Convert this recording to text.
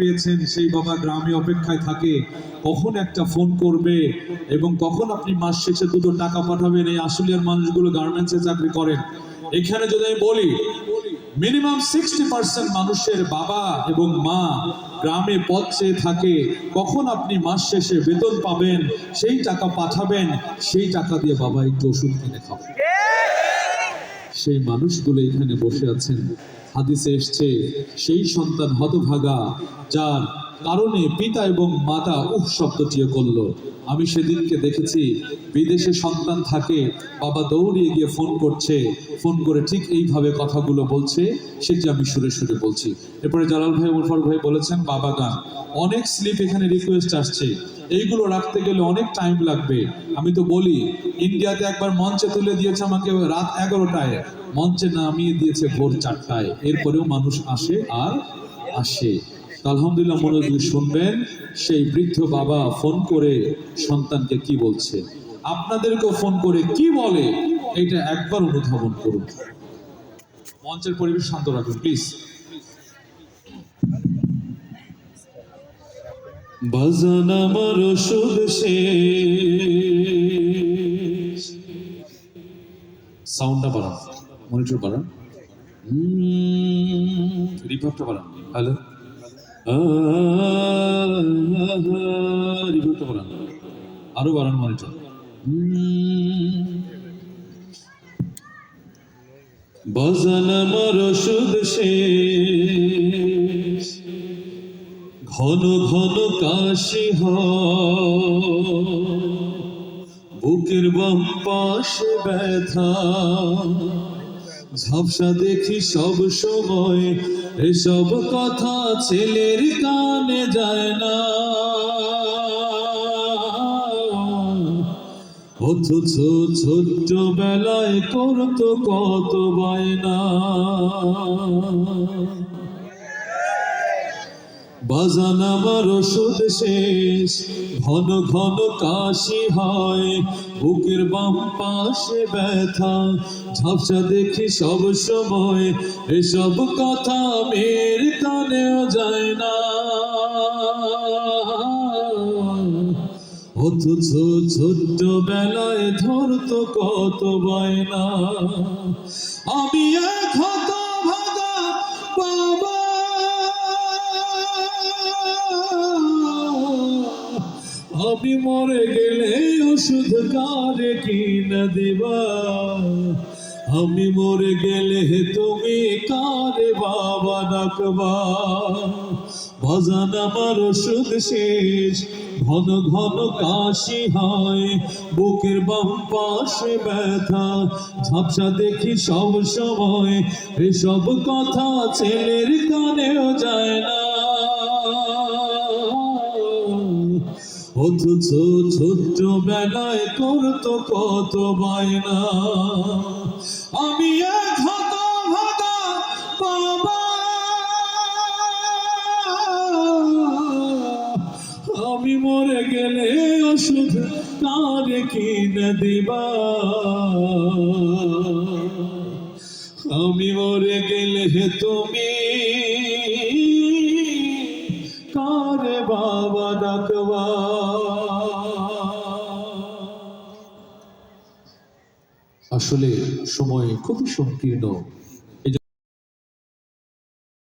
পেয়েছেন সেই বাবা গ্রামে অপেক্ষায় থাকে কখন একটা ফোন করবে এবং কখন আপনি মাস শেষে দুটো টাকা পাঠাবেন। এই আশুলিয়ার মানুষগুলো গার্মেন্টসে চাকরি করেন। এখানে যদি আমি বলি মিনিমাম 60% মানুষের বাবা এবং মা গ্রামে পথ চেয়ে থাকে কখন আপনি মাস শেষে বেতন পাবেন, সেই টাকা পাঠাবেন, সেই টাকা দিয়ে বাবা একটু ওষুধ কিনে খাবে। সেই মানুষগুলো এখানে বসে আছেন। হাদিসে এসছে সেই সন্তান হতভাগা যার কারণে পিতা এবং মাতা উহ শব্দটিও করলো। আমি সেদিনকে দেখেছি বিদেশে সন্তান থাকে, বাবা দৌড়িয়ে গিয়ে ফোন করছে, ফোন করে ঠিক এইভাবে কথাগুলো বলছে, সেটি আমি সুরে সুরে বলছি। এরপরে জালাল ভাই মুফার ভাই বলেছেন বাবা গান, অনেক স্লিপ এখানে রিকোয়েস্ট আসছে, এইগুলো রাখতে গেলে অনেক টাইম লাগবে। আমি তো বলি ইন্ডিয়াতে একবার মঞ্চে তুলে দিয়েছে আমাকে রাত 11টায়, মঞ্চে নামিয়ে দিয়েছে ভোর 4টায়, এরপরেও মানুষ আসে আর আসে। আলহামদুলিল্লাহ, মনোযোগ শুনবেন সেই বৃদ্ধ বাবা ফোন করে সন্তানকে কি বলছে, আপনাদেরকেও ফোন করে কি বলে, এটা একবার অনুধাবন করুন। মঞ্চের পরিবেশ শান্ত রাখুন প্লিজ। বাজান আমার ওষুধ শেষ, সাউন্ডটা বাড়ান, মনিটর বাড়ান, রিভার্বটা বাড়ান, হ্যালো, রিভার্বটা বাড়ান, আরো বাড়ান মনিটর। বাজান আমার ওষুধ শেষ, ঘন ঘন কাশি হয়, বুকের বাম পাশে ব্যথা, ঝাপসা দেখি সব সময়, এসব কথা ছেলের কানে যায় না, অথচ ছোট্ট বেলায় করতো কত বায়না। বাজান আমার ওষুধ শেষ, ঘন ঘন কাশি হয়, বুকের বাম পাশে ব্যথা, ঝাপসা দেখি সব সময়, এসব কথা মেয়ের কানেও যায় না, অথচ ছোট্ট বেলায় ধরতো কত বায়না। আমি এক হতভাগা বাবা, আমি মরে গেলে ওষুধ কারে কিনে দিবা, আমি মরে গেলে তুমি কারে বাবা ডাকবা। বাজান আমার ওষুধ শেষ, ঘন ঘন কাশি হয়, বুকের বাম পাশে ব্যথা, ঝাপসা দেখি সব সময়, এসব কথা ছেলের কানেও যায় না, অথচ ছোট্ট বেলায় করতো কত বায়না। আমি এক হতভাগা বাবা, আমি মরে গেলে ওষুধ কারে কিনে দিবা, আমি মরে গেলে তুমি কারে বাবা ডাকবা। আসলে সময় খুবই সংকীর্ণ।